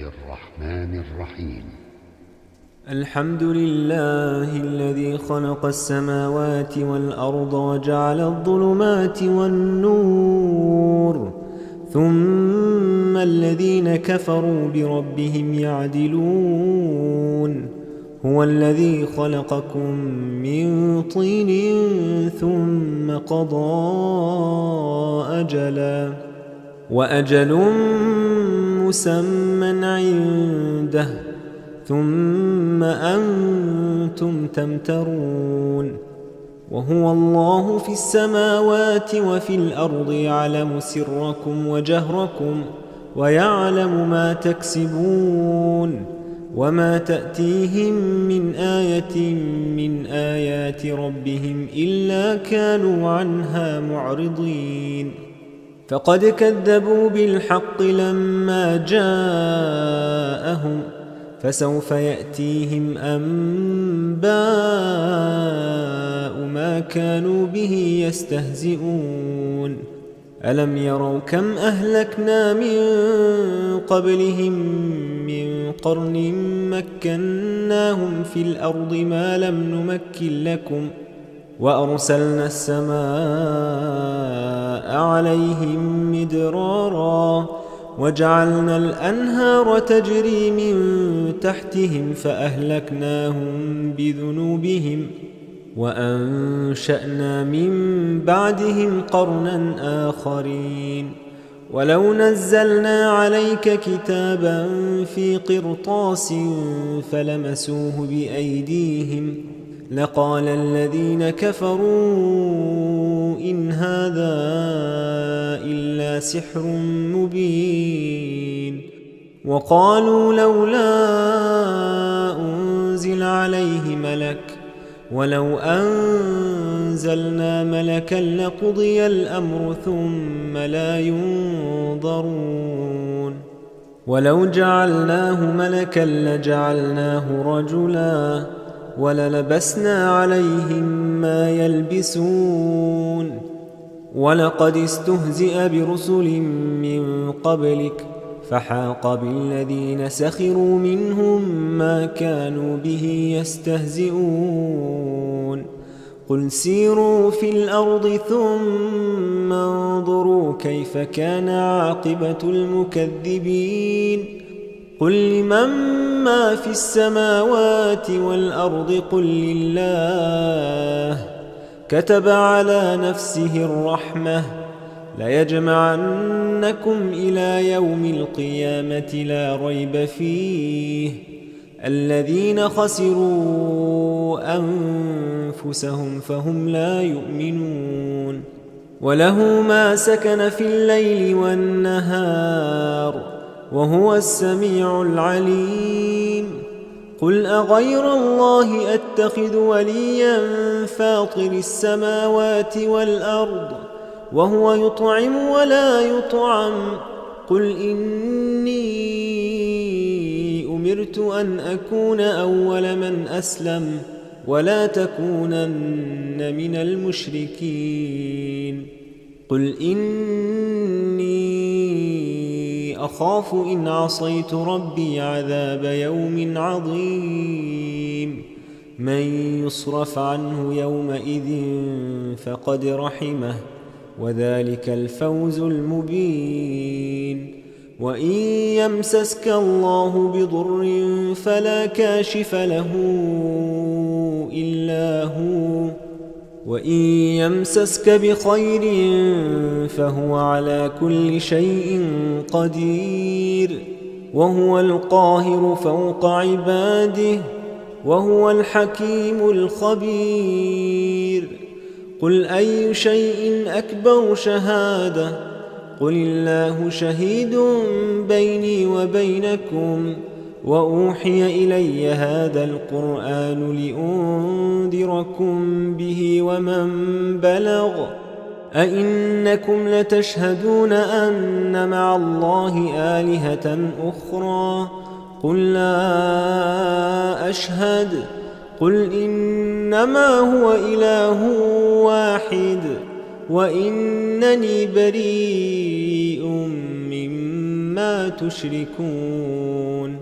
الرحمن الرحيم. الحمد لله الذي خلق السماوات والأرض وجعل الظلمات والنور، ثم الذين كفروا بربهم يعدلون. هو الذي خلقكم من طين ثم قضى أجلا، وأجل مسمى عنده، ثم أنتم تمترون. وهو الله في السماوات وفي الأرض يعلم سركم وجهركم ويعلم ما تكسبون، وما تأتيهم من آية من آيات ربهم إلا كانوا عنها معرضين. فقد كذبوا بالحق لما جاءهم، فسوف يأتيهم أنباء ما كانوا به يستهزئون. ألم يروا كم أهلكنا من قبلهم من قرن مكناهم في الأرض ما لم نمكن لكم، وأرسلنا السماء عليهم مدرارا، وجعلنا الأنهار تجري من تحتهم فأهلكناهم بذنوبهم، وأنشأنا من بعدهم قرنا آخرين. ولو نزلنا عليك كتابا في قرطاس فلمسوه بأيديهم لقال الذين كفروا إن هذا إلا سحر مبين. وقالوا لولا أنزل عليه ملك، ولو أنزلنا ملكا لقضي الأمر ثم لا ينظرون. ولو جعلناه ملكا لجعلناه رجلا وللبسنا عليهم ما يلبسون. ولقد استهزئ برسل من قبلك فحاق بالذين سخروا منهم ما كانوا به يستهزئون. قل سيروا في الأرض ثم انظروا كيف كان عاقبة المكذبين. قل لمن ما في السماوات والأرض قل لله كتب على نفسه الرحمة ليجمعنكم إلى يوم القيامة لا ريب فيه. الذين خسروا أنفسهم فهم لا يؤمنون. وله ما سكن في الليل والنهار وهو السميع العليم. قل أغير الله أتخذ وليا فاطر السماوات والأرض وهو يطعم ولا يطعم. قل إني أمرت أن أكون أول من أسلم ولا تكونن من المشركين. قل إني أخاف إن عصيت ربي عذاب يوم عظيم. من يصرف عنه يومئذ فقد رحمه وذلك الفوز المبين. وإن يمسسك الله بضر فلا كاشف له إلا هو، وإن يمسسك بخير فهو على كل شيء قدير. وهو القاهر فوق عباده وهو الحكيم الخبير. قل أي شيء أكبر شهادة؟ قل الله شهيد بيني وبينكم. وأوحي إلي هذا القرآن لأنذركم به ومن بلغ. أئنكم لتشهدون أن مع الله آلهة أخرى؟ قل لا أشهد. قل إنما هو إله واحد وإنني بريء مما ما تشركون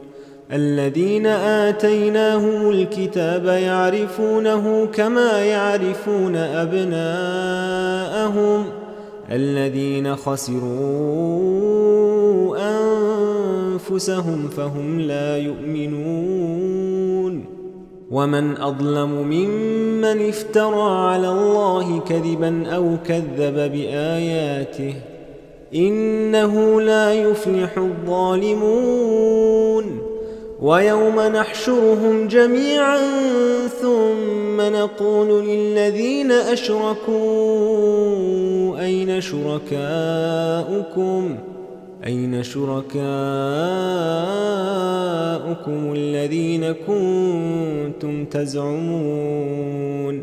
الذين آتيناهم الكتاب يعرفونه كما يعرفون أبناءهم الذين خسروا أنفسهم فهم لا يؤمنون ومن أظلم ممن افترى على الله كذبا أو كذب بآياته إنه لا يفلح الظالمون ويوم نحشرهم جميعا ثم نقول للذين أشركوا أين شركاؤكم الذين كنتم تزعمون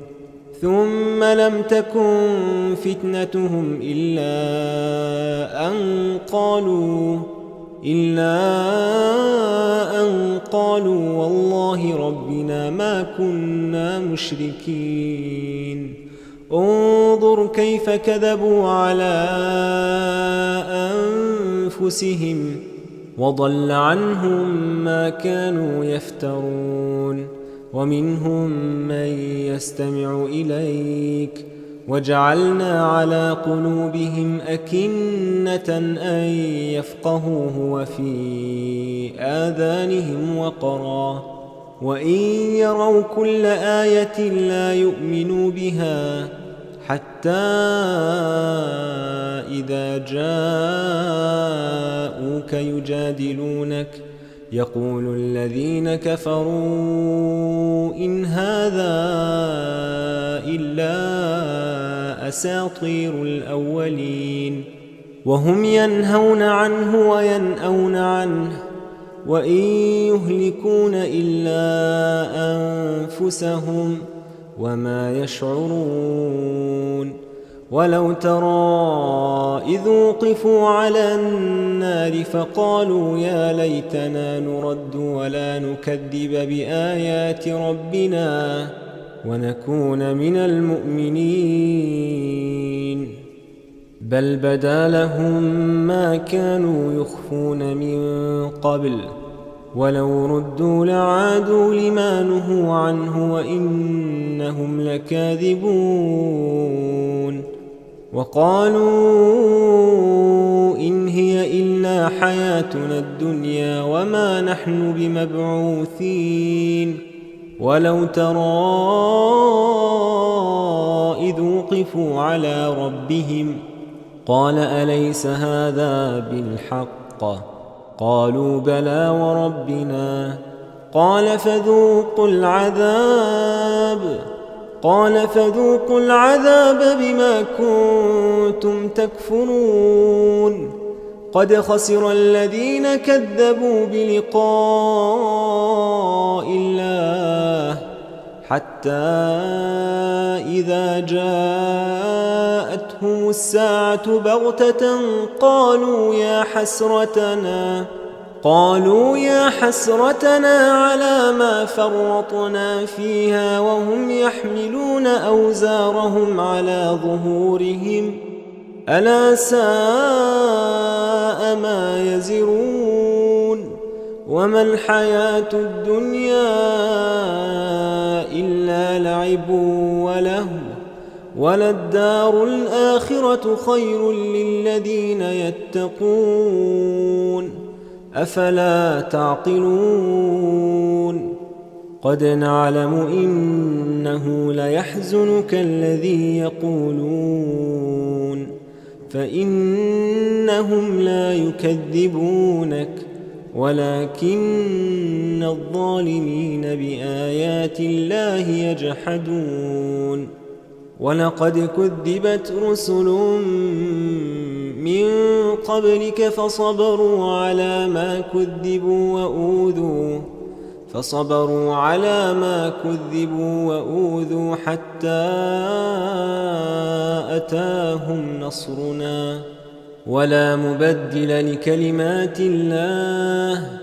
ثم لم تكن فتنتهم إلا أن قالوا والله ربنا ما كنا مشركين انظر كيف كذبوا على أنفسهم وضل عنهم ما كانوا يفترون ومنهم من يستمع إليك وجعلنا على قلوبهم أكنة أن يفقهوه وفي آذانهم وقرا وإن يروا كل آية لا يؤمنوا بها حتى إذا جاءوك يجادلونك يقول الذين كفروا إن هذا إلا أساطير الأولين وهم ينهون عنه وينأون عنه وإن يهلكون إلا أنفسهم وما يشعرون ولو ترى إذ وقفوا على النار فقالوا يا ليتنا نرد ولا نكذب بآيات ربنا ونكون من المؤمنين بل بدا لهم ما كانوا يخفون من قبل ولو ردوا لعادوا لما نهوا عنه وإنهم لكاذبون وقالوا إن هي إلا حياتنا الدنيا وما نحن بمبعوثين ولو ترى إذ وقفوا على ربهم قال أليس هذا بالحق قالوا بلى وربنا قال فذوقوا العذاب بما كنتم تكفرون قد خسر الذين كذبوا بلقاء الله حتى إذا جاءتهم الساعة بغتة قالوا يا حسرتنا على ما فرطنا فيها وهم يحملون أوزارهم على ظهورهم ألا ساء ما يزرون وما الحياة الدنيا إلا لعب ولهو وللدار الآخرة خير للذين يتقون أفلا تعقلون قد نعلم إنه ليحزنك الذي يقولون فإنهم لا يكذبونك ولكن الظالمين بآيات الله يجحدون ولقد كذبت رسل من قبلك فصبروا على ما كذبوا وأوذوا حتى أتاهم نصرنا ولا مبدل لكلمات الله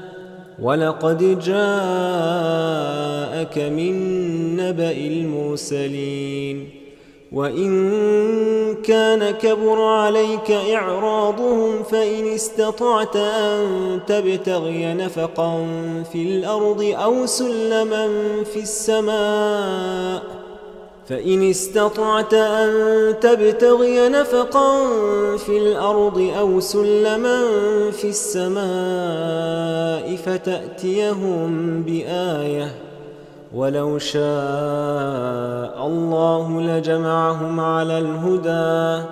ولقد جاءك من نبأ المرسلين وإن كان كبر عليك إعراضهم فإن استطعت أن تبتغي نفقا في الأرض أو سلما في السماء فتأتيهم بآية ولو شاء الله لجمعهم على الهدى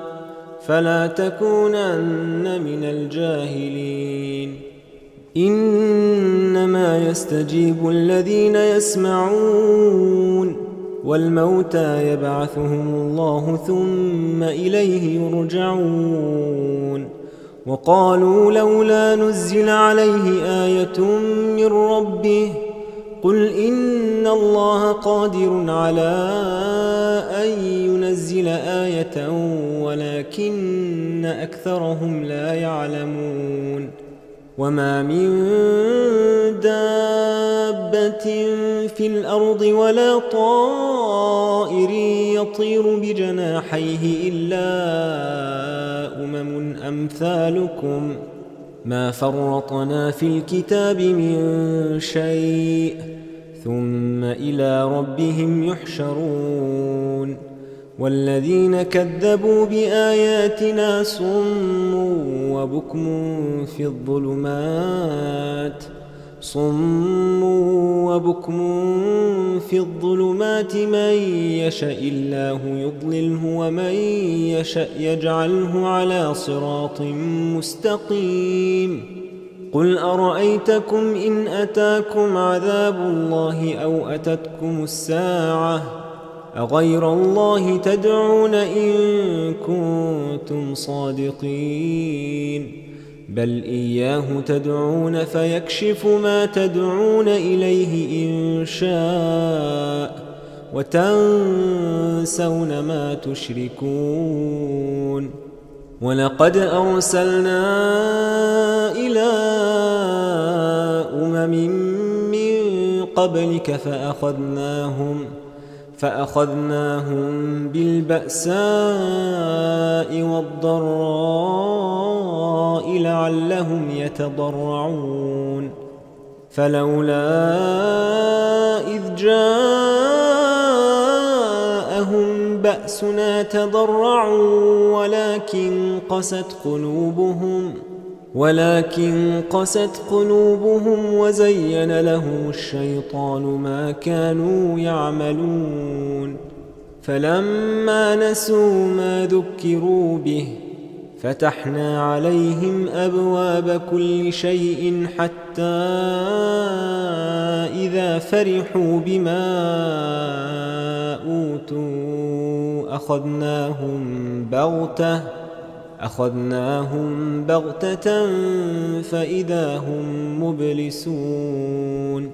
فلا تكونن من الجاهلين إنما يستجيب الذين يسمعون والموتى يبعثهم الله ثم إليه يرجعون وقالوا لولا نزل عليه آية من ربه قل إن الله قادر على أن ينزل آية ولكن أكثرهم لا يعلمون وما من دابة في الأرض ولا طائر يطير بجناحيه إلا أمم أمثالكم ما فرطنا في الكتاب من شيء ثم إلى ربهم يحشرون والذين كذبوا بآياتنا صم وبكم في الظلمات من يشاء الله يضلله ومن يشاء يجعله على صراط مستقيم قل أرأيتكم إن أتاكم عذاب الله أو أتتكم الساعة أغير الله تدعون إن كنتم صادقين بل إياه تدعون فيكشف ما تدعون إليه إن شاء وتنسون ما تشركون ولقد أرسلنا إلى أمم من قبلك فأخذناهم بالبأساء والضراء لعلهم يتضرعون فلولا إذ جاءهم بأسنا تضرعوا ولكن قست قلوبهم وزين لهم الشيطان ما كانوا يعملون فلما نسوا ما ذكروا به فتحنا عليهم أبواب كل شيء حتى إذا فرحوا بما أوتوا أخذناهم بغتة فإذا هم مبلسون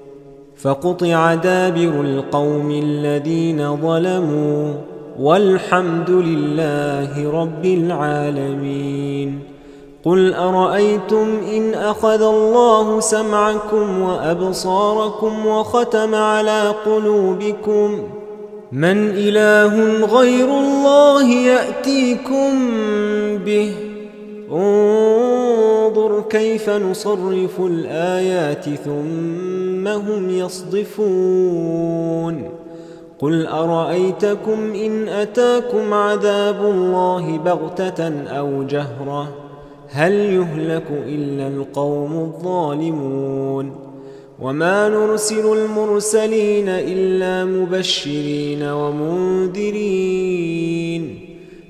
فقطع دابر القوم الذين ظلموا والحمد لله رب العالمين قل أرأيتم إن أخذ الله سمعكم وأبصاركم وختم على قلوبكم من إله غير الله يأتيكم به انظر كيف نصرف الآيات ثم هم يصدفون قل أرأيتكم إن أتاكم عذاب الله بغتة أو جهرة هل يهلك إلا القوم الظالمون وما نرسل المرسلين إلا مبشرين ومنذرين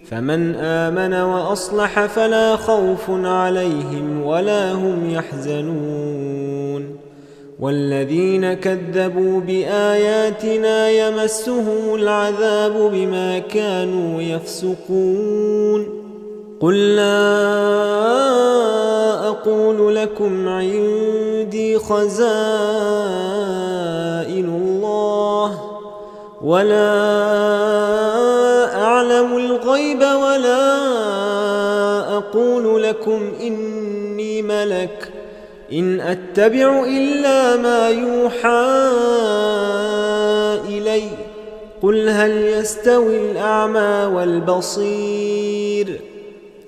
فمن آمن وأصلح فلا خوف عليهم ولا هم يحزنون والذين كذبوا بآياتنا يمسهم العذاب بما كانوا يفسقون قل لا أقول لكم عندي خزائن الله ولا أعلم الغيب ولا أقول لكم إني ملك إن أتبع إلا ما يوحى إلي قل هل يستوي الأعمى والبصير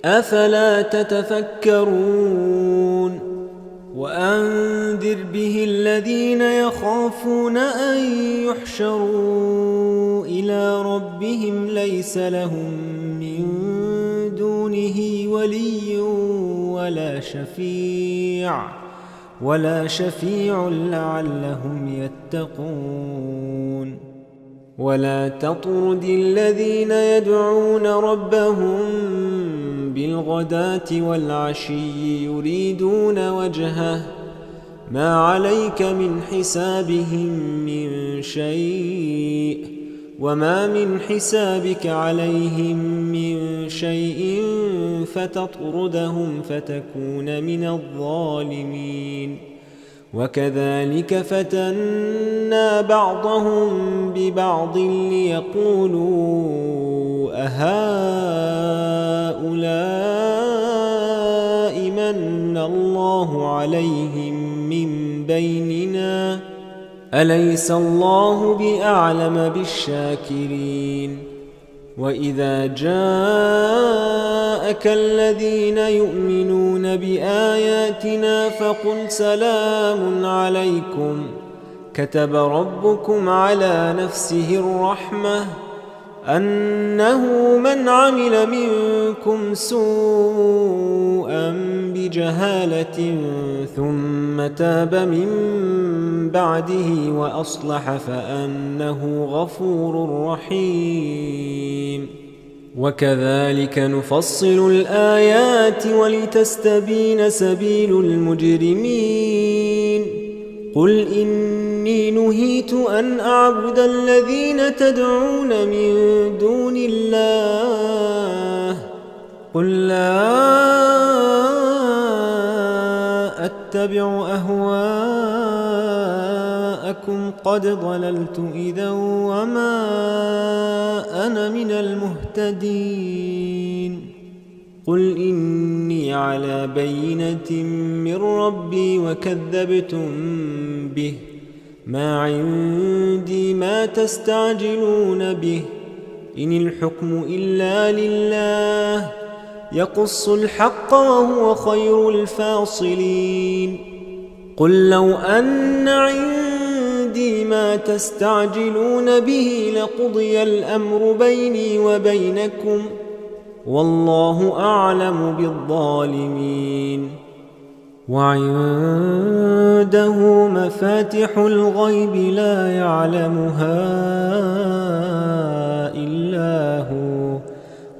أفلا تتفكرون وأنذر به الذين يخافون أن يحشروا إلى ربهم ليس لهم من دونه ولي ولا شفيع لعلهم يتقون ولا تطرد الذين يدعون ربهم بالغداة والعشي يريدون وجهه ما عليك من حسابهم من شيء وما من حسابك عليهم من شيء فتطردهم فتكون من الظالمين وكذلك فتنا بعضهم ببعض ليقولوا أهؤلاء من الله عليهم من بيننا أليس الله بأعلم بالشاكرين وإذا جاءك الذين يؤمنون بآياتنا فقل سلام عليكم كتب ربكم على نفسه الرحمة أنه من عمل منكم سوءا بجهالة ثم تاب من بعده وأصلح فأنه غفور رحيم وكذلك نفصل الآيات ولتستبين سبيل المجرمين قل إني نهيت أن أعبد الذين تدعون من دون الله قل لا أتبع أهواءكم قد ضللت إذا وما أنا من المهتدين قل إني على بينة من ربي وكذبتم به ما عندي ما تستعجلون به إن الحكم إلا لله يقص الحق وهو خير الفاصلين قل لو أن عندي ما تستعجلون به لقضي الأمر بيني وبينكم والله أعلم بالظالمين وعنده مفاتح الغيب لا يعلمها إلا هو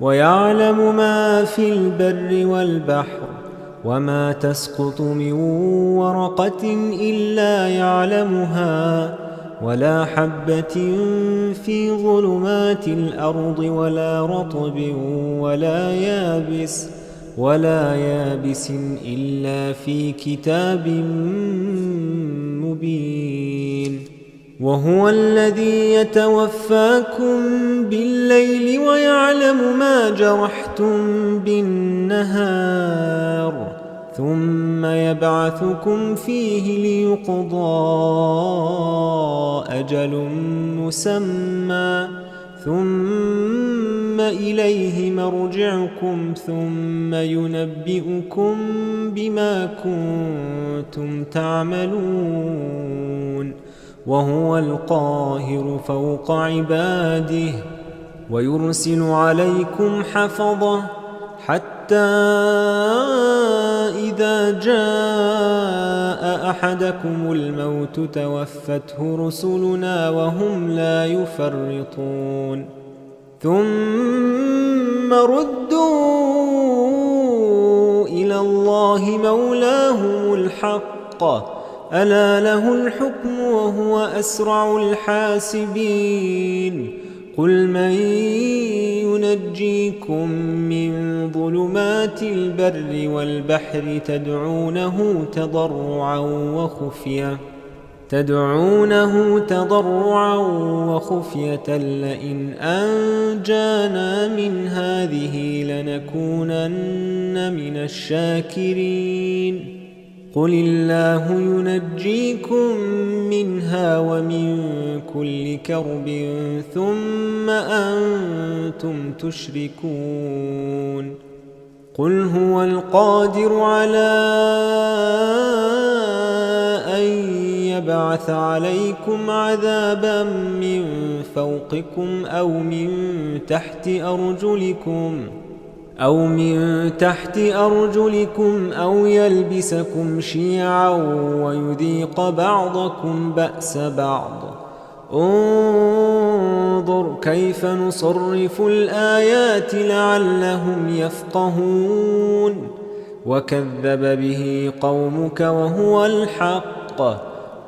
ويعلم ما في البر والبحر وما تسقط من ورقة إلا يعلمها ولا حبة في ظلمات الأرض ولا رطب ولا يابس إلا في كتاب مبين وهو الذي يتوفاكم بالليل ويعلم ما جرحتم بالنهار ثم يبعثكم فيه ليقضى أجل مسمى ثم إليه مرجعكم ثم ينبئكم بما كنتم تعملون وهو القاهر فوق عباده ويرسل عليكم حفظة حتى إذا جاء أحدكم الموت توفته رسلنا وهم لا يفرطون ثم ردوا إلى الله مولاهم الحق ألا له الحكم وهو أسرع الحاسبين قل من ينجيكم من ظلمات البر والبحر تدعونه تضرعا وخفية لئن أنجانا من هذه لنكونن من الشاكرين قل الله ينجيكم منها ومن كل كرب ثم أنتم تشركون قل هو القادر على أن يبعث عليكم عذابا من فوقكم أو من تحت أرجلكم أو يلبسكم شيعا ويذيق بعضكم بأس بعض انظر كيف نصرف الآيات لعلهم يفقهون وكذب به قومك وهو الحق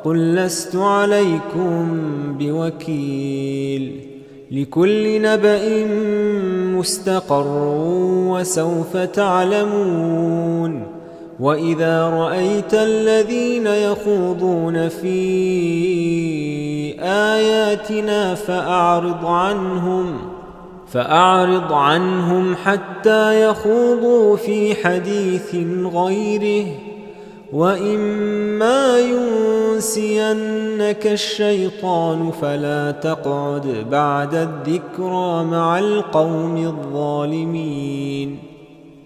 قل لست عليكم بوكيل لكل نبأ مستقر وسوف تعلمون وإذا رأيت الذين يخوضون في آياتنا فأعرض عنهم حتى يخوضوا في حديث غيره وإما ينسينك الشيطان فلا تقعد بعد الذكرى مع القوم الظالمين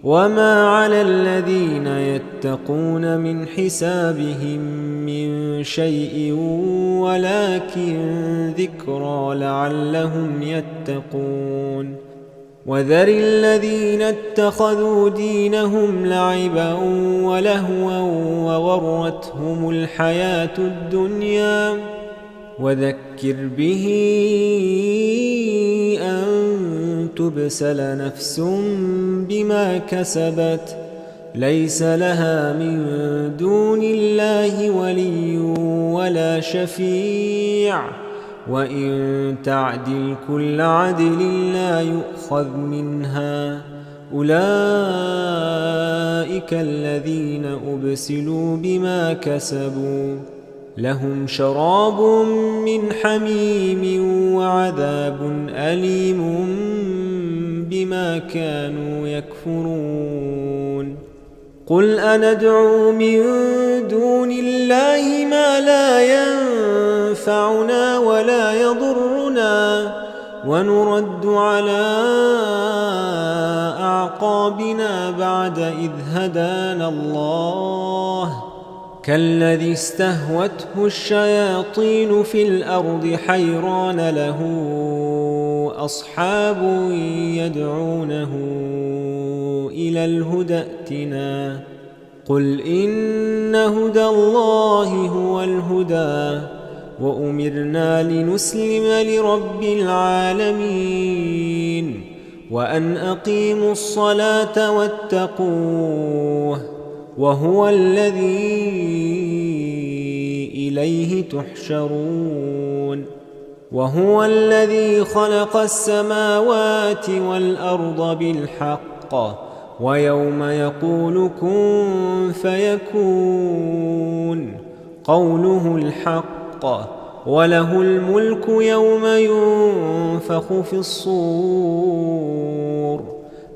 وما على الذين يتقون من حسابهم من شيء ولكن ذكرى لعلهم يتقون وذر الذين اتخذوا دينهم لعبا ولهوا وغرتهم الحياة الدنيا وذكر به أن تبسل نفس بما كسبت ليس لها من دون الله ولي ولا شفيع وإن تعدل كل عدل لا يؤخذ منها أولئك الذين أبسلوا بما كسبوا لهم شراب من حميم وعذاب أليم بما كانوا يكفرون قل أندعو من دون الله ما لا ينفعنا ولا يضرنا ونرد على أعقابنا بعد إذ هدانا الله كالذي استهوته الشياطين في الأرض حيران له أصحاب يدعونه إلى الهدى ائتنا قل إن هدى الله هو الهدى وأمرنا لنسلم لرب العالمين وأن أقيموا الصلاة واتقوه وهو الذي إليه تحشرون وهو الذي خلق السماوات والأرض بالحق ويوم يقول كن فيكون قوله الحق وله الملك يوم ينفخ في الصور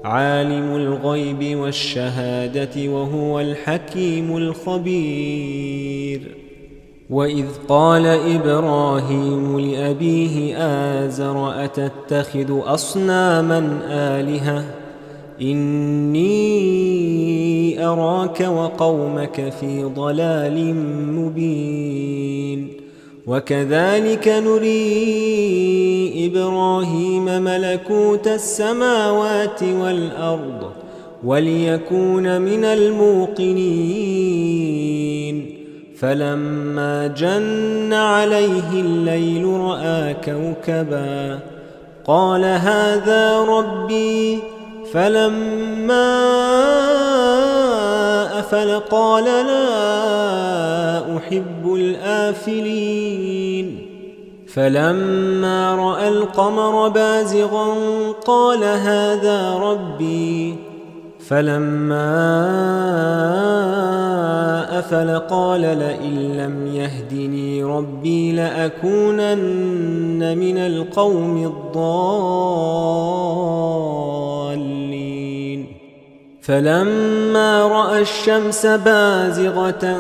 عالم الغيب والشهادة وهو الحكيم الخبير وإذ قال إبراهيم لأبيه آزر أتتخذ أصناما آلهة إني أراك وقومك في ضلال مبين وكذلك نري إبراهيم ملكوت السماوات والأرض وليكون من الموقنين فلما جن عليه الليل رأى كوكبا قال هذا ربي فلما أفل قال لا أحب الآفلين فلما رأى القمر بازغا قال هذا ربي فلما أفل قال لئن لم يهدني ربي لأكونن من القوم الضالين فلما رأى الشمس بازغة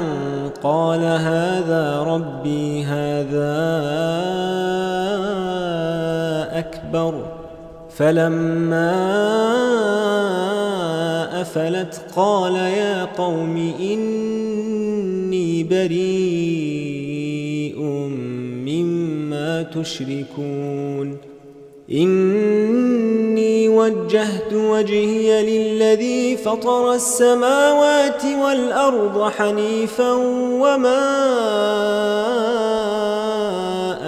قال هذا ربي هذا أكبر. فلما أفلت قال يا قوم إني بريء مما تشركون إني وجهت وجهي للذي فطر السماوات والأرض حنيفا وما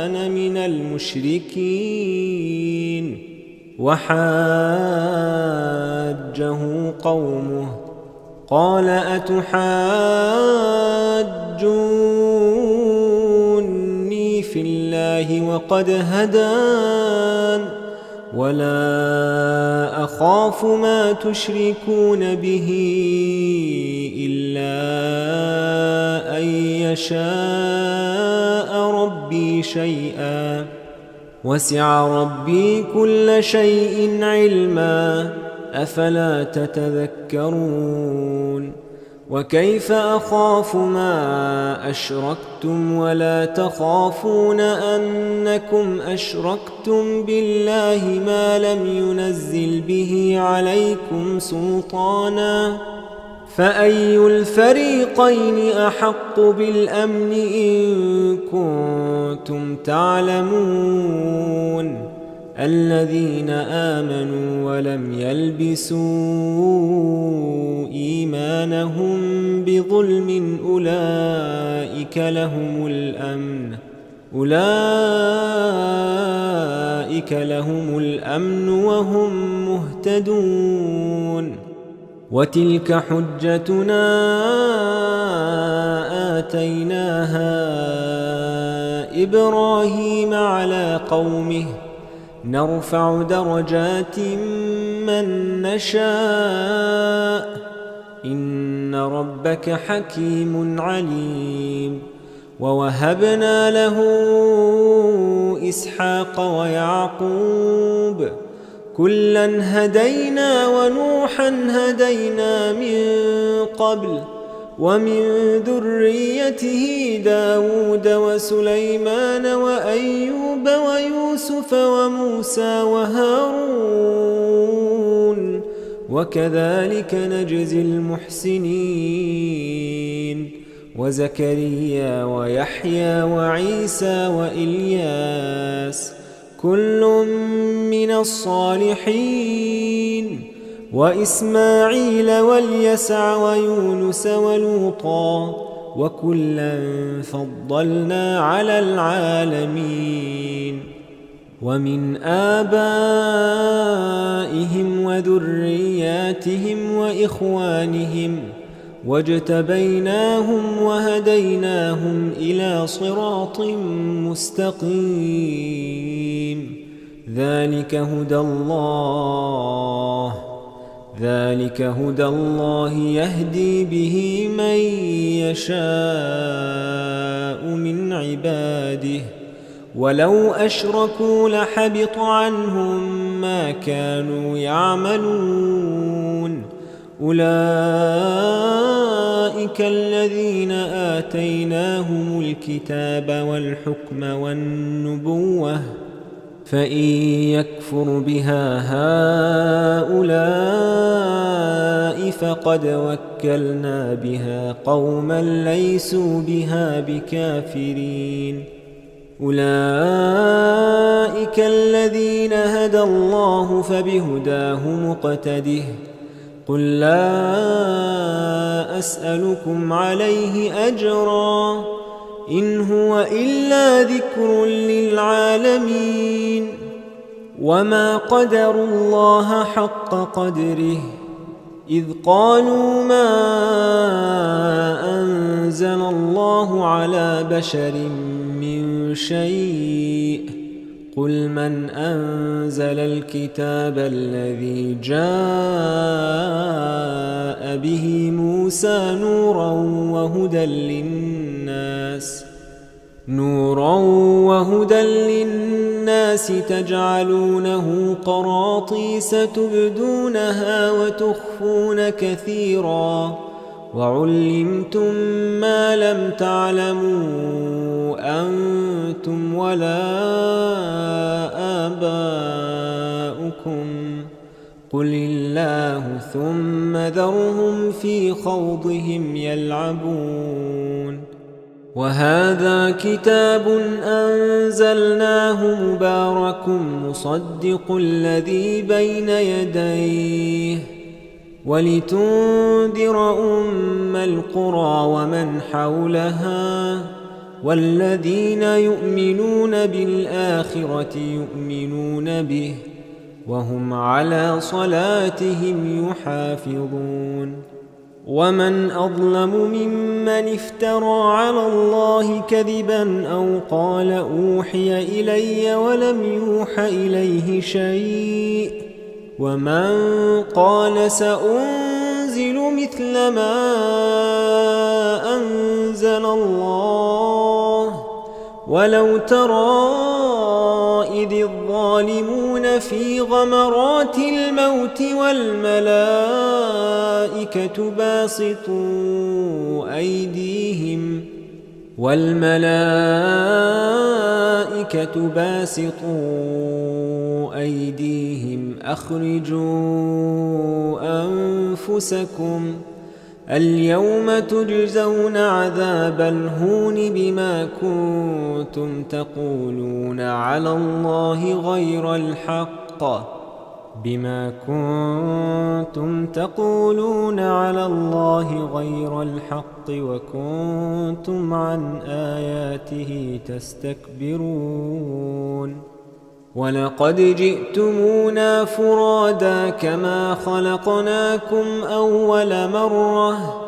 أنا من المشركين. وحاجه قومه قال أتحاجوني في الله وقد هدان ولا أخاف ما تشركون به إلا أن يشاء ربي شيئا وسع ربي كل شيء علما أفلا تتذكرون. وكيف أخاف ما أشركتم ولا تخافون أنكم أشركتم بالله ما لم ينزل به عليكم سلطانا فأي الفريقين أحق بالأمن إن كنتم تعلمون. الذين آمنوا ولم يلبسوا إيمانهم بظلم أولئك لهم الأمن وهم مهتدون. وتلك حجتنا آتيناها إبراهيم على قومه نرفع درجات من نشاء إن ربك حكيم عليم. ووهبنا له إسحاق ويعقوب كلا هدينا ونوحا هدينا من قبل ومن ذريته داود وسليمان وأيوب ويوسف وموسى وهارون وكذلك نجزي المحسنين. وزكريا ويحيى وعيسى وإلياس كل من الصالحين وإسماعيل واليسع ويونس ولوطا وكلا فضلنا على العالمين. ومن آبائهم وذرياتهم وإخوانهم واجتبيناهم وهديناهم إلى صراط مستقيم. ذلك هدى الله يهدي به من يشاء من عباده ولو أشركوا لحبط عنهم ما كانوا يعملون. أولئك الذين آتيناهم الكتاب والحكم والنبوة فإن يكفر بها هؤلاء فقد وكلنا بها قوما ليسوا بها بكافرين. أولئك الذين هدى الله فبهداه مقتده قل لا أسألكم عليه أجرا إن هو إلا ذكر للعالمين. وما قدروا الله حق قدره إذ قالوا ما أنزل الله على بشر من شيء قل من أنزل الكتاب الذي جاء به موسى نورا وهدى للناس نورا وهدى للناس تجعلونه قراطيس تبدونها وتخفون كثيرا وعلمتم ما لم تعلموا أنتم ولا آباؤكم قل الله ثم ذرهم في خوضهم يلعبون وهذا كتاب أنزلناه مبارك مصدق الذي بين يديه ولتنذر أم القرى ومن حولها والذين يؤمنون بالآخرة يؤمنون به وهم على صلاتهم يحافظون ومن أظلم ممن افترى على الله كذبا أو قال أوحي إلي ولم يوح إليه شيء ومن قال سأنزل مثل ما أنزل الله ولو ترى إذ الظالمون في غمرات الموت والملائكة باسطوا أيديهم أخرجوا أنفسكم اليوم تجزون عذاب الهون بما كنتم تقولون على الله غير الحق وكنتم عن آياته تستكبرون ولقد جئتمونا فرادا كما خلقناكم أول مرة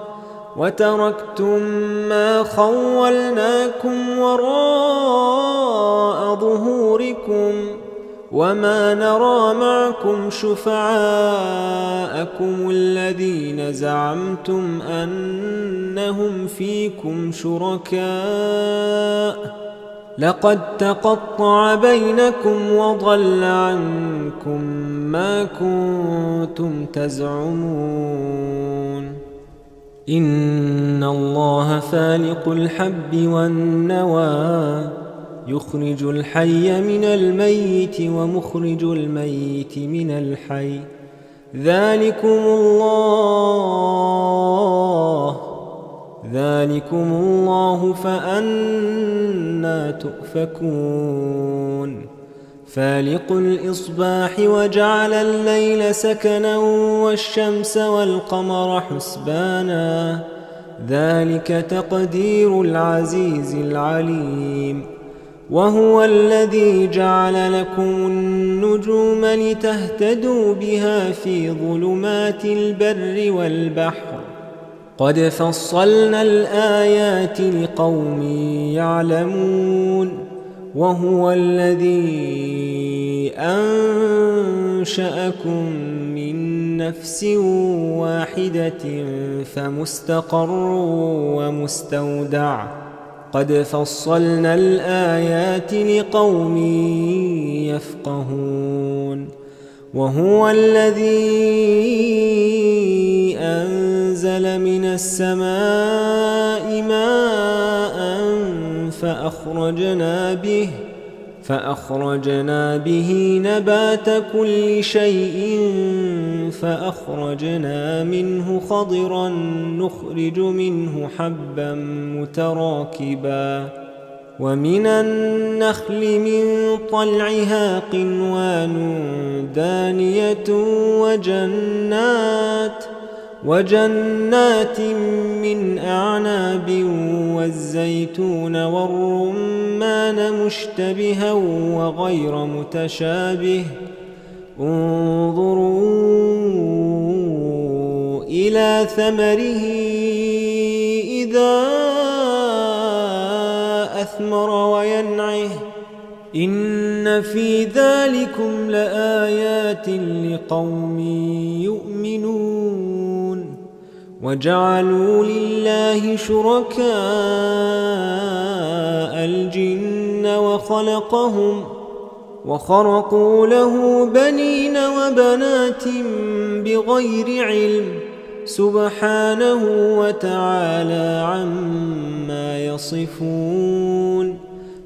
وتركتم ما خولناكم وراء ظهوركم وما نرى معكم شفعاءكم الذين زعمتم أنهم فيكم شركاء لقد تقطع بينكم وضل عنكم ما كنتم تزعمون إن الله فالق الحب والنوى يخرج الحي من الميت ومخرج الميت من الحي ذلكم الله فأنى تؤفكون فالق الإصباح وجعل الليل سكنا والشمس والقمر حسبانا ذلك تقدير العزيز العليم وهو الذي جعل لكم النجوم لتهتدوا بها في ظلمات البر والبحر قد فصلنا الآيات لقوم يعلمون وهو الذي أنشأكم من نفس واحدة فمستقر ومستودع قد فصلنا الآيات لقوم يفقهون وهو الذي أنزل من السماء ماء فأخرجنا به نبات كل شيء فأخرجنا منه خضرا نخرج منه حبا متراكبا ومن النخل من طلعها قنوان دانية وجنات من أعناب والزيتون والرمان مشتبها وغير متشابه انظروا إلى ثمره إذا أثمر وينعه إن في ذلكم لآيات لقوم يؤمنون وجعلوا لله شركاء الجن وخرقوا له بنين وبنات بغير علم سبحانه وتعالى عما يصفون.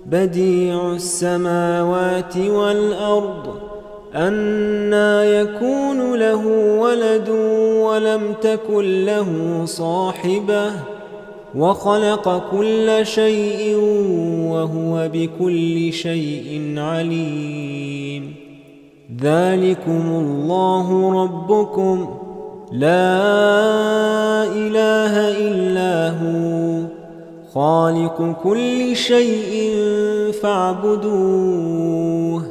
بديع السماوات والأرض أنى يكون له ولد ولم تكن له صاحبة وخلق كل شيء وهو بكل شيء عليم. ذلكم الله ربكم لا إله إلا هو خالق كل شيء فاعبدوه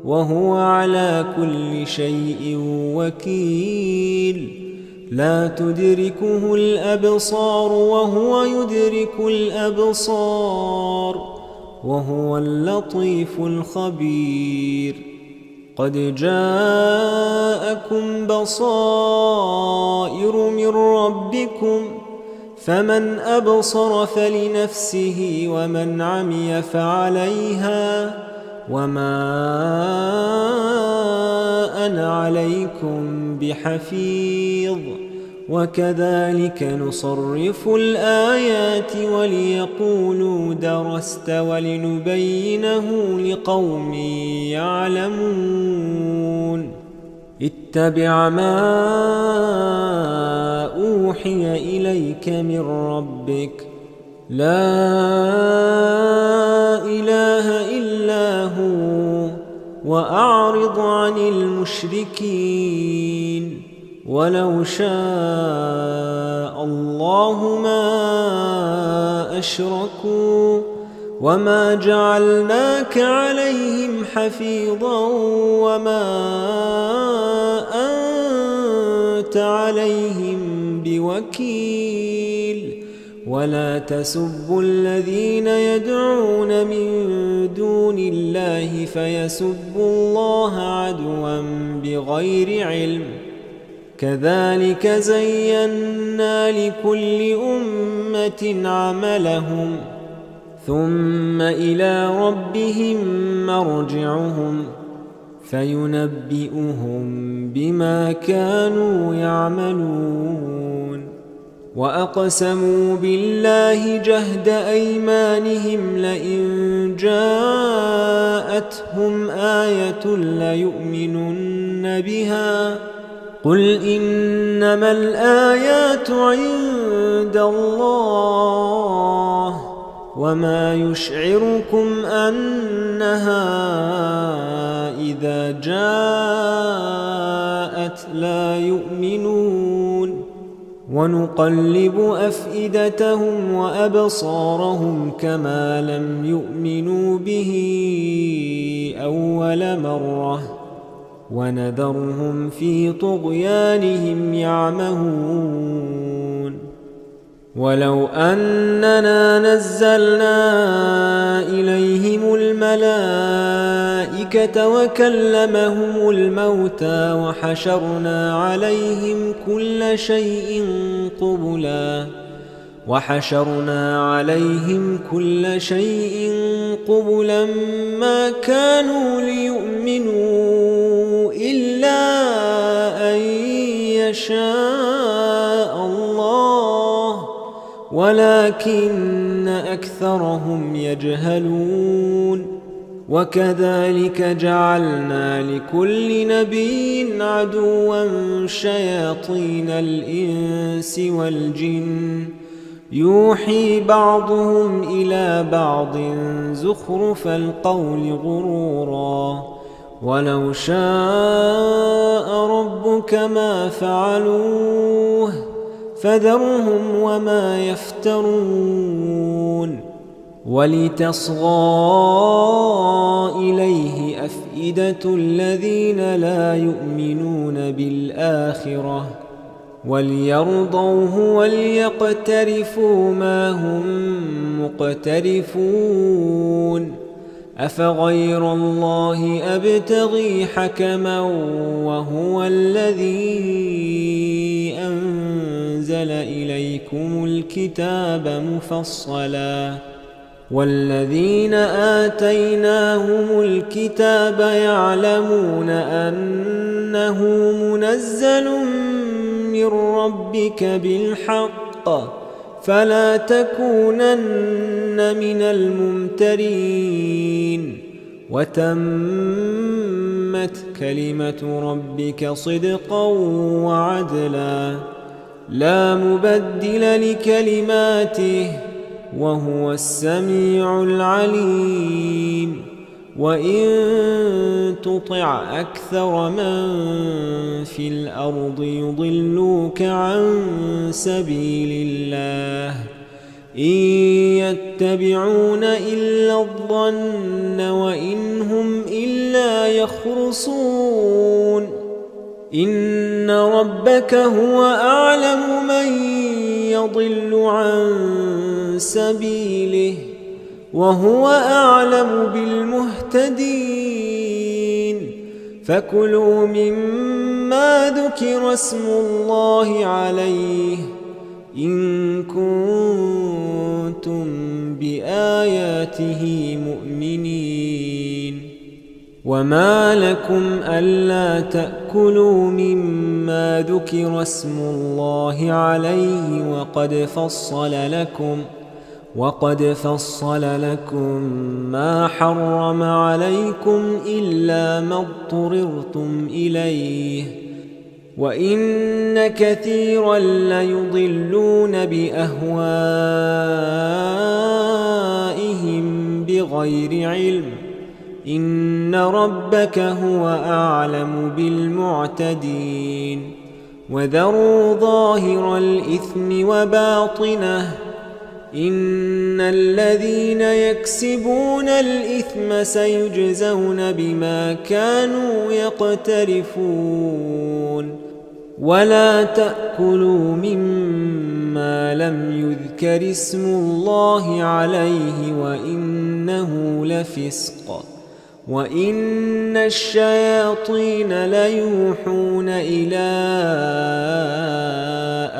وهو على كل شيء وكيل. لا تدركه الأبصار وهو يدرك الأبصار وهو اللطيف الخبير. قد جاءكم بصائر من ربكم فمن أبصر فلنفسه ومن عمي فعليها وما أنا عليكم بحفيظ. وكذلك نصرف الآيات وليقولوا درست ولنبينه لقوم يعلمون. اتبع ما أوحي إليك من ربك لا إله إلا هو وأعرض عن المشركين. ولو شاء الله ما أشركوا وما جعلناك عليهم حفيظا وما أنت عليهم بوكيل. ولا تسبوا الذين يدعون من دون الله فيسبوا الله عدوا بغير علم. كذلك زينا لكل أمة عملهم ثم إلى ربهم مرجعهم فينبئهم بما كانوا يعملون. وأقسموا بالله جهد أيمانهم لئن جاءتهم آية ليؤمنن بها قل إنما الآيات عند الله وما يشعركم أنها إذا جاءت لا يؤمنون. ونقلب أفئدتهم وأبصارهم كما لم يؤمنوا به أول مرة ونذرهم في طغيانهم يعمهون. ولو أننا نزلنا إليهم الملائكة وكلمهم الموتى وحشرنا عليهم كل شيء قبلا ما كانوا ليؤمنوا إلا أن يشاء الله ولكن أكثرهم يجهلون. وكذلك جعلنا لكل نبي عدوا شياطين الإنس والجن يوحي بعضهم إلى بعض زخرف القول غرورا ولو شاء ربك ما فعلوه فذرهم وما يفترون. ولتصغى إليه أفئدة الذين لا يؤمنون بالآخرة وليرضوه وليقترفوا ما هم مقترفون. أفغير الله أبتغي حكما وهو الذي أنزل إليكم الكتاب مفصلا والذين آتيناهم الكتاب يعلمون أنه منزل من ربك بالحق فلا تكونن من الممترين وتمت كلمة ربك صدقا وعدلا لا مبدل لكلماته وهو السميع العليم وإن تطع أكثر من في الأرض يضلوك عن سبيل الله إن يتبعون إلا الظن وإن هم إلا يخرصون إن ربك هو أعلم من يضل عن سبيله وهو أعلم بالمهتدين فكلوا مما ذكر اسم الله عليه إن كنتم بآياته مؤمنين وما لكم ألا تأكلوا مما ذكر اسم الله عليه وقد فصل لكم ما حرم عليكم إلا ما اضطررتم إليه وإن كثيرا ليضلون بأهوائهم بغير علم إن ربك هو أعلم بالمعتدين وذروا ظاهر الإثم وباطنه إن الذين يكسبون الإثم سيجزون بما كانوا يقترفون ولا تأكلوا مما لم يذكر اسم الله عليه وإنه لفسق وإن الشياطين ليوحون إلى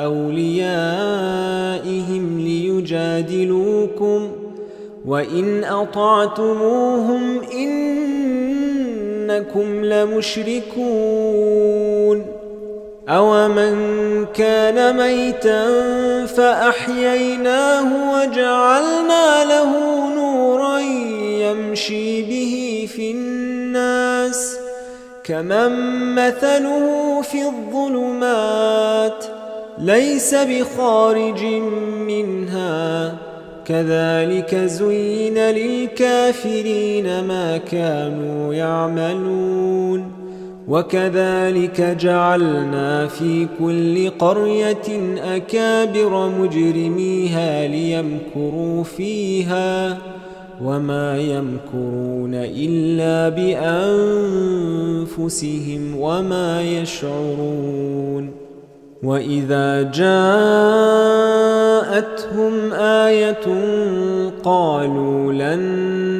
أوليائهم ليجادلوكم وإن أطعتموهم إنكم لمشركون أومن كان ميتا فأحييناه وجعلنا له نورا يمشي به في الناس كمن مثله في الظلمات ليس بخارج منها كذلك زين للكافرين ما كانوا يعملون وكذلك جعلنا في كل قرية أكابر مجرميها ليمكروا فيها وما يمكرون إلا بأنفسهم وما يشعرون وإذا جاءتهم آية قالوا لن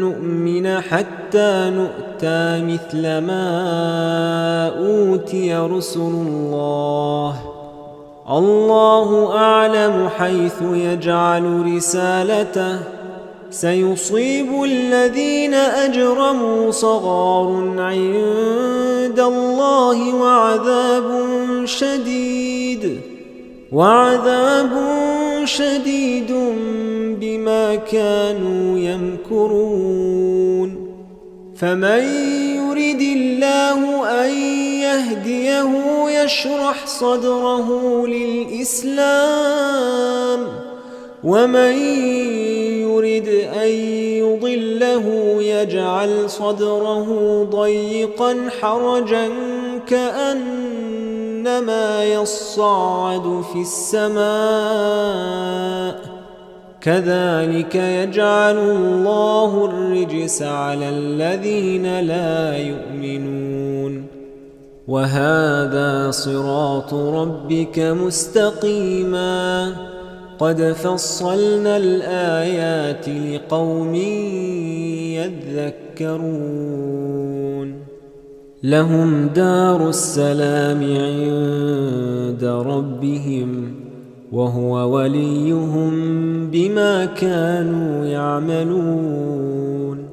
نؤمن حتى نؤتى مثل ما أوتي رسل الله أعلم حيث يجعل رسالته سيصيب الذين أجرموا صغار عند الله وعذاب شديد بما كانوا يمكرون فمن يرد الله أن يهديه يشرح صدره للإسلام ومن يرد أن يضله يجعل صدره ضيقا حرجا كأنما يصعد في السماء كذلك يجعل الله الرجس على الذين لا يؤمنون وهذا صراط ربك مستقيما قد فصلنا الآيات لقوم يذكرون لهم دار السلام عند ربهم وهو وليهم بما كانوا يعملون.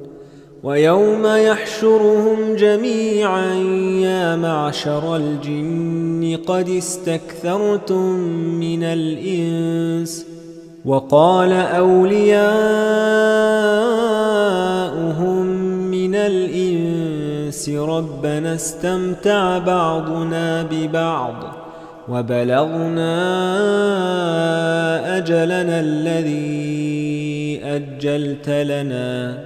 ويوم يحشرهم جميعا يا معشر الجن قد استكثرتم من الإنس، وقال أولياؤهم من الإنس ربنا استمتع بعضنا ببعض وبلغنا أجلنا الذي أجلت لنا،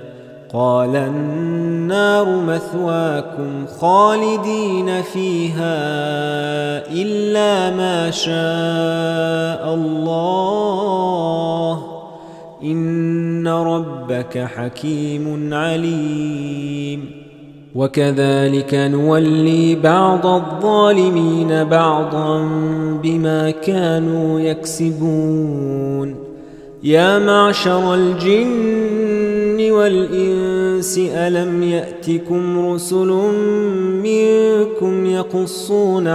قال النار مثواكم خالدين فيها إلا ما شاء الله، إن ربك حكيم عليم. وكذلك نولي بعض الظالمين بعضا بما كانوا يكسبون. يا معشر الجن والإنس ألم يأتكم رسل منكم يقصون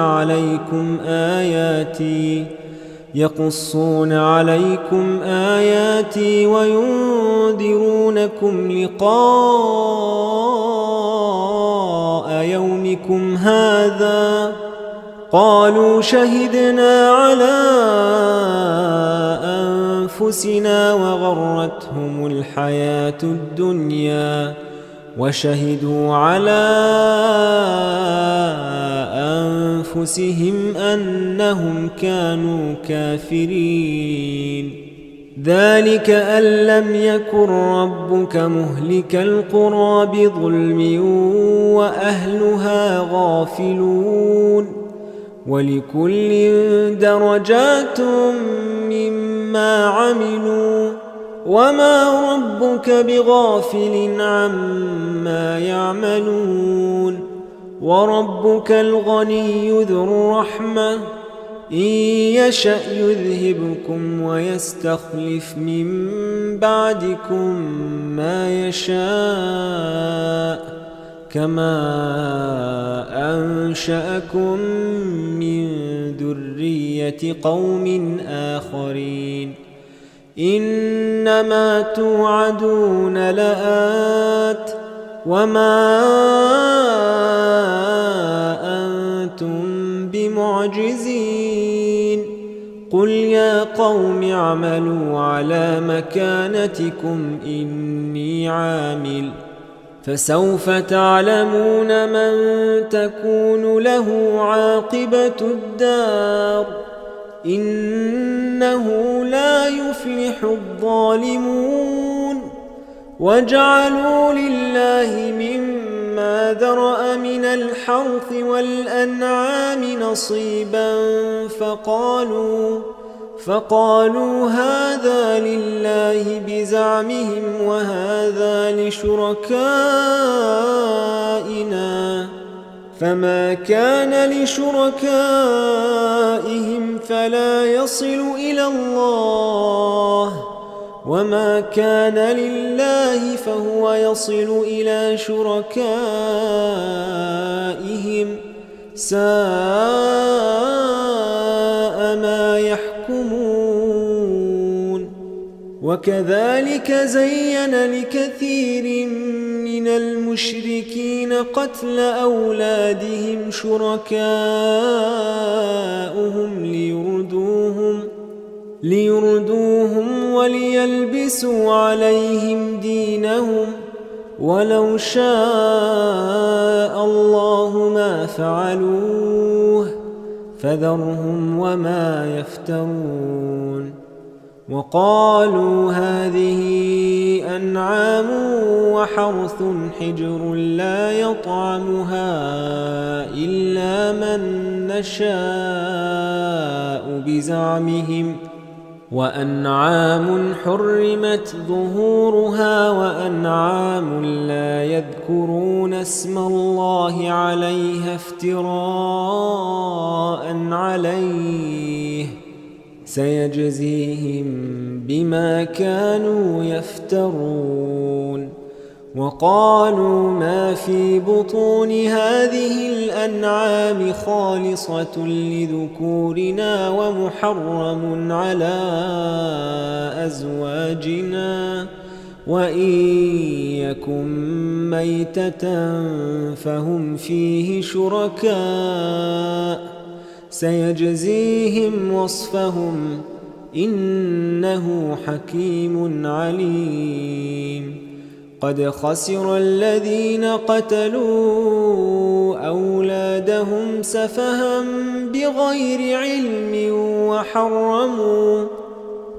عليكم آياتي وينذرونكم لقاء يومكم هذا؟ قالوا شهدنا على أنفسنا وغرتهم الحياة الدنيا وشهدوا على أنفسهم أنهم كانوا كافرين. ذلك أن لم يكن ربك مهلك القرى بظلم وأهلها غافلون. ولكل درجات مما عملوا وما ربك بغافل عما يعملون. وربك الغني ذو الرحمة، إن يشأ يذهبكم ويستخلف من بعدكم ما يشاء كما أنشأكم من ذرية قوم آخرين. إنما توعدون لآت وما أنتم بمعجزين. قل يا قوم اعملوا على مكانتكم إني عامل، فسوف تعلمون من تكون له عاقبة الدار، إنه لا يفلح الظالمون. وجعلوا لله مما ذرأ من الحرث والأنعام نصيبا فقالوا هذا لله بزعمهم وهذا لشركائنا، فما كان لشركائهم فلا يصل إلى الله، وما كان لله فهو يصل إلى شركائهم، ساء ما يحكمون. وكذلك زين لكثير من المشركين قتل أولادهم شركاؤهم ليردوهم وليلبسوا عليهم دينهم، ولو شاء الله ما فعلوه فذرهم وما يفترون. وقالوا هذه أنعام وحرث حجر لا يطعمها إلا من نشاء بزعمهم، وأنعام حرمت ظهورها وأنعام لا يذكرون اسم الله عليها افتراء عليه، سيجزيهم بما كانوا يفترون. وقالوا ما في بطون هذه الأنعام الأنعام خالصة لذكورنا ومحرم على أزواجنا وإن يكن ميتة فهم فيه شركاء سيجزيهم وصفهم إنه حكيم عليم قد خسر الذين قتلوا أولادهم سفها بغير علم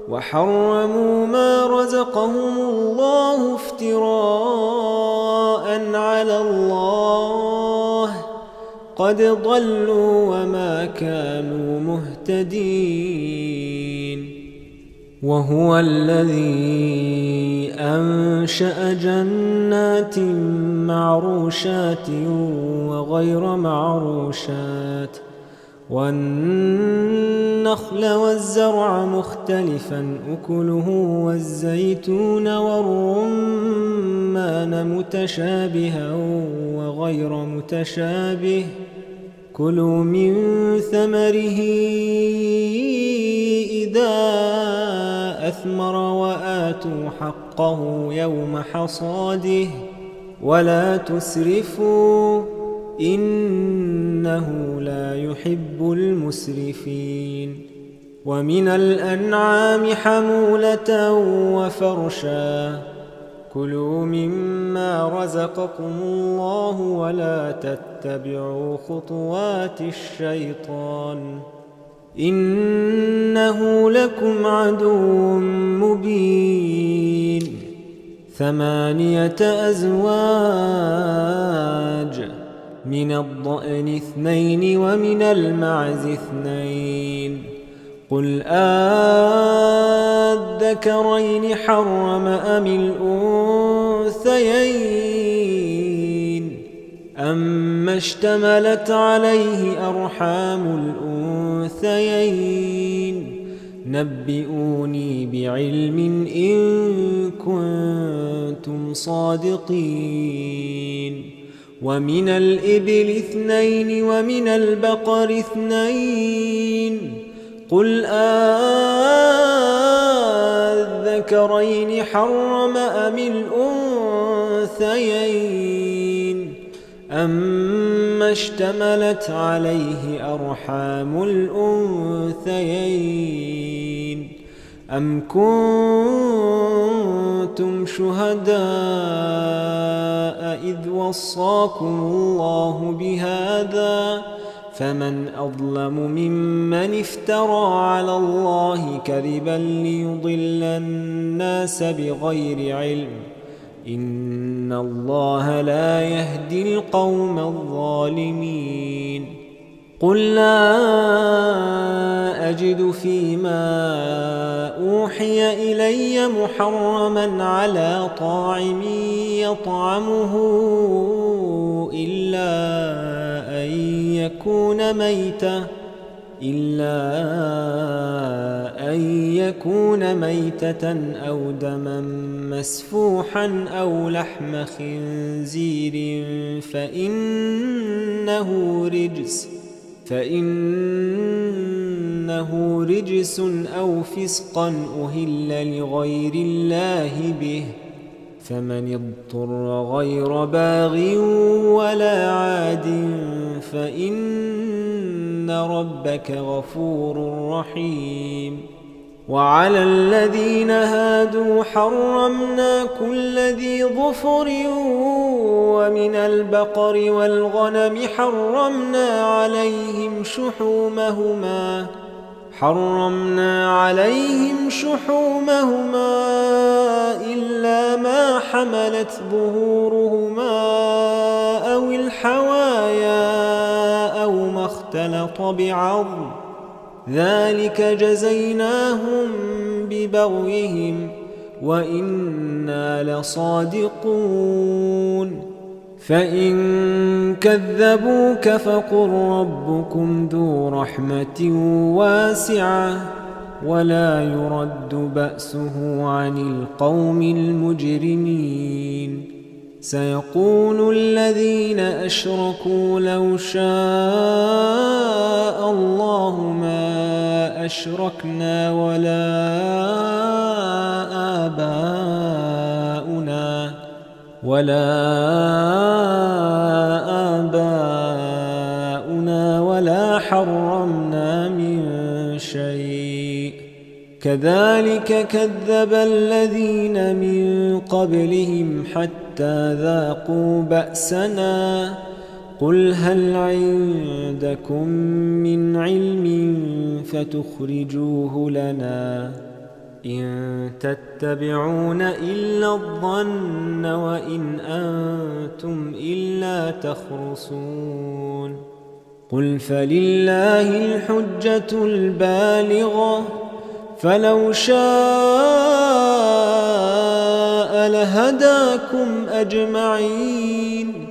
وحرموا ما رزقهم الله افتراء على الله قد ضلوا وما كانوا مهتدين وهو الذي أنشأ جنات معروشات وغير معروشات والنخل والزرع مختلفا أكله والزيتون والرمان متشابها وغير متشابه كلوا من ثمره إذا أثمر وآتوا حقه يوم حصاده ولا تسرفوا إنه لا يحب المسرفين ومن الأنعام حمولة وفرشا كلوا مما رزقكم الله ولا تتبعوا خطوات الشيطان إنه لكم عدو مبين 8 أزواج من الضأن 2 ومن المعز 2 قل الذكرين حرم أم الأنثيين أما اشتملت عليه أرحام الأنثيين نبئوني بعلم إن كنتم صادقين ومن الإبل 2 ومن البقر 2 قل الذكرين حرم أم الأنثيين أما اشتملت عليه أرحام الأنثيين أم كنتم شهداء إذ وصاكم الله بهذا فمن أظلم ممن افترى على الله كذبا ليضل الناس بغير علم إن الله لا يهدي القوم الظالمين قل لا أجد فيما أوحي إلي محرما على طاعم يطعمه إلا أن يكون ميتة أو دما مسفوحا أو لحم خنزير فإنه رجس أو فسقا أهل لغير الله به فمن اضطر غير باغ ولا عاد فإن ربك غفور رحيم وعلى الذين هادوا حرمنا كل ذي ظفر ومن البقر والغنم حرمنا عليهم شحومهما إلا ما حملت ظهورهما أو الحوايا أو ما اختلط بعظم ذلك جزيناهم ببغيهم وإنا لصادقون فإن كذبوك فقل ربكم ذو رحمة واسعة ولا يرد بأسه عن القوم المجرمين سيقول الذين أشركوا لو شاء الله ما أشركنا ولا آباؤنا ولا حرمنا من شيء كذلك كذب الذين من قبلهم حتى ذاقوا بأسنا قل هل عندكم من علم فتخرجوه لنا إن تتبعون إلا الظن وإن أنتم إلا تخرصون قل فلله الحجة البالغة فلو شاء لهداكم أجمعين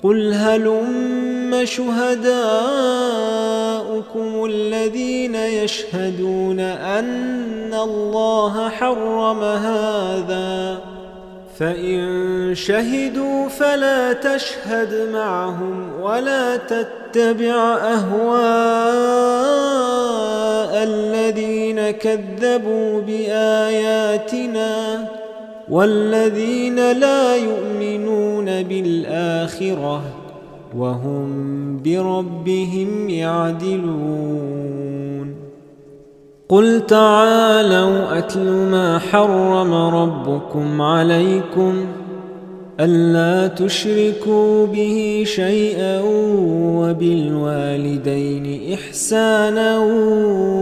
قل هلم شهداؤكم الذين يشهدون أن الله حرم هذا فإن شهدوا فلا تشهد معهم ولا تتبع أهواء الذين كذبوا بآياتنا والذين لا يؤمنون بالآخرة وهم بربهم يعدلون قل تعالوا أتل ما حرم ربكم عليكم ألا تشركوا به شيئا وبالوالدين إحسانا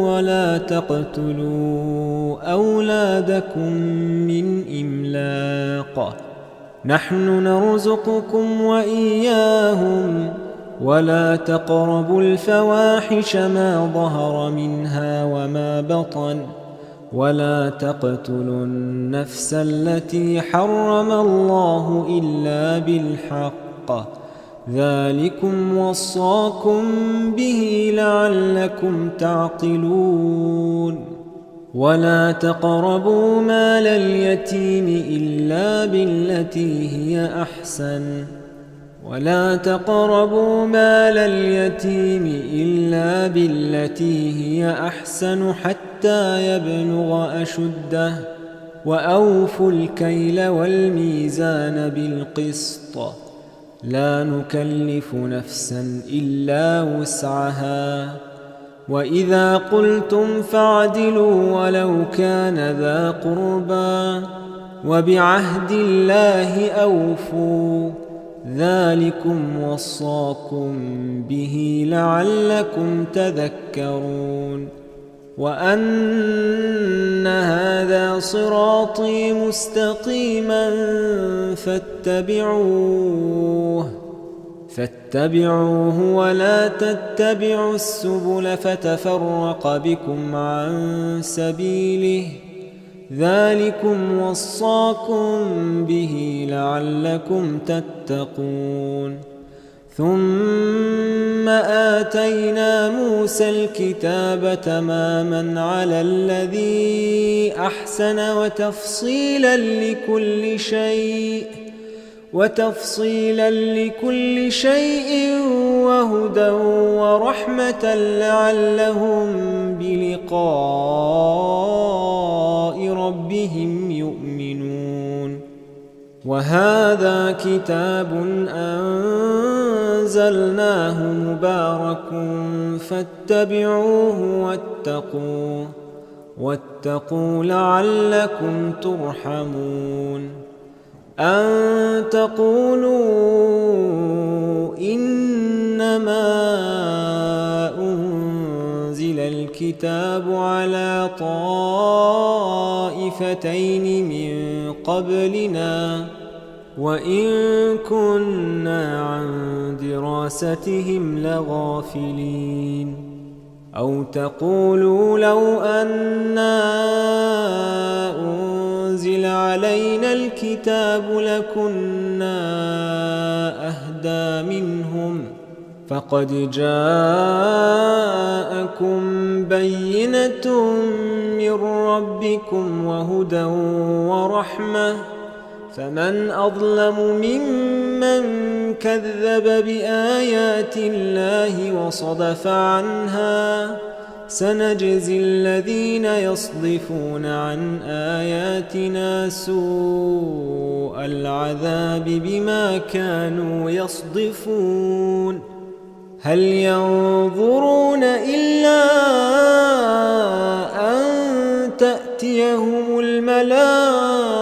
ولا تقتلوا أولادكم من إملاق نحن نرزقكم وإياهم ولا تقربوا الفواحش ما ظهر منها وما بطن ولا تقتلوا النفس التي حرم الله إلا بالحق ذلكم وصاكم به لعلكم تعقلون ولا تقربوا مال اليتيم إلا بالتي هي أحسن ولا تقربوا مال اليتيم إلا بالتي هي أحسن حتى يبلغ أشده وأوفوا الكيل والميزان بالقسط لا نكلف نفسا إلا وسعها وإذا قلتم فاعدلوا ولو كان ذا قربى وبعهد الله أوفوا ذلكم وصاكم به لعلكم تذكرون وأن هذا صراطي مستقيما فاتبعوه ولا تتبعوا السبل فتفرق بكم عن سبيله ذلكم وصاكم به لعلكم تتقون ثم آتينا موسى الكتاب تماما على الذي أحسن وتفصيلا لكل شيء وهدى ورحمة لعلهم بلقاء ربهم يؤمنون وهذا كتاب أنزلناه مبارك فاتبعوه واتقوا لعلكم ترحمون أن تقولوا إنما أنزل الكتاب على طائفتين من قبلنا وإن كنا عن دراستهم لغافلين أو تقولوا لو أنا أنزل علينا الكتاب لكنا أهدى منهم فقد جاءكم بينة من ربكم وهدى ورحمة فمن أظلم ممن كذب بآيات الله وصدف عنها سنجزي الذين يصدفون عن آياتنا سوء العذاب بما كانوا يصدفون هل ينظرون إلا أن تأتيهم الملائكة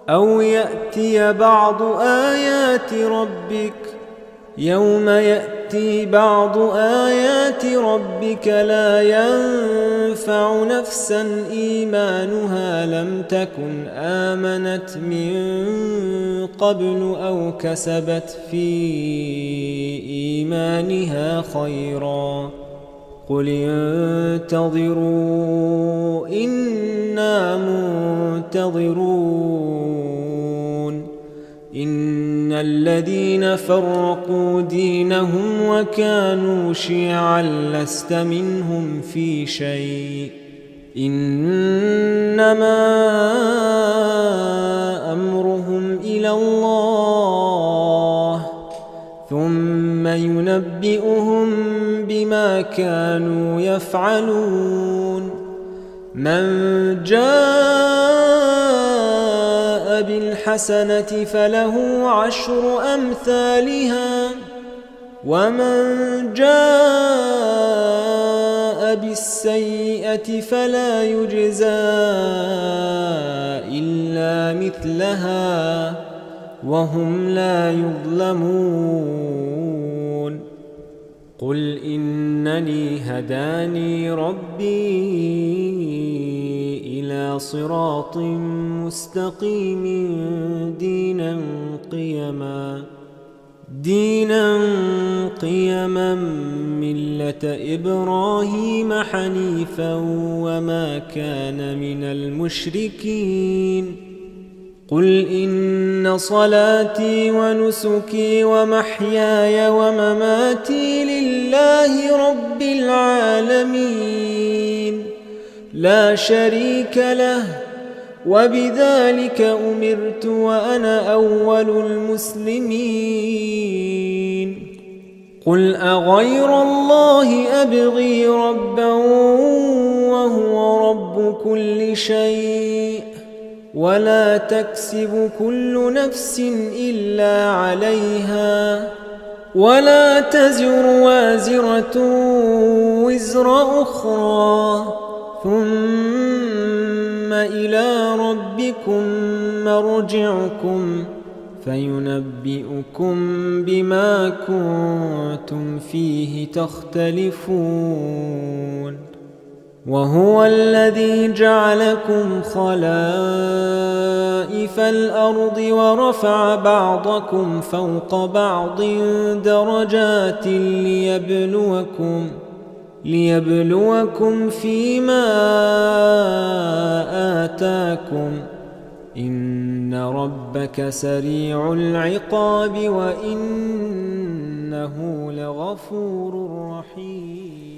أو يأتي بعض آيات ربك يوم يأتي بعض آيات ربك لا ينفع نفسا إيمانها لم تكن آمنت من قبل أو كسبت في إيمانها خيرا قل انتظروا إنا منتظرون إن الذين فرقوا دينهم وكانوا شيعا لست منهم في شيء إنما أمرهم إلى الله ثم ينبئهم بما كانوا يفعلون من جاء بالحسنة فله 10 أمثالها ومن جاء بالسيئة فلا يجزى إلا مثلها وهم لا يظلمون قل إنني هداني ربي إلى صراط مستقيم دينا قيما ملة إبراهيم حنيفا وما كان من المشركين قل إن صلاتي ونسكي ومحياي ومماتي لله رب العالمين لا شريك له وبذلك أمرت وأنا أول المسلمين قل أغير الله أبغي ربا وهو رب كل شيء ولا تكسب كل نفس إلا عليها ولا تزر وازرة وزر أخرى ثم إلى ربكم مرجعكم فينبئكم بما كنتم فيه تختلفون وهو الذي جعلكم خلائف الأرض ورفع بعضكم فوق بعض درجات ليبلوكم فيما آتاكم إن ربك سريع العقاب وإنه لغفور رحيم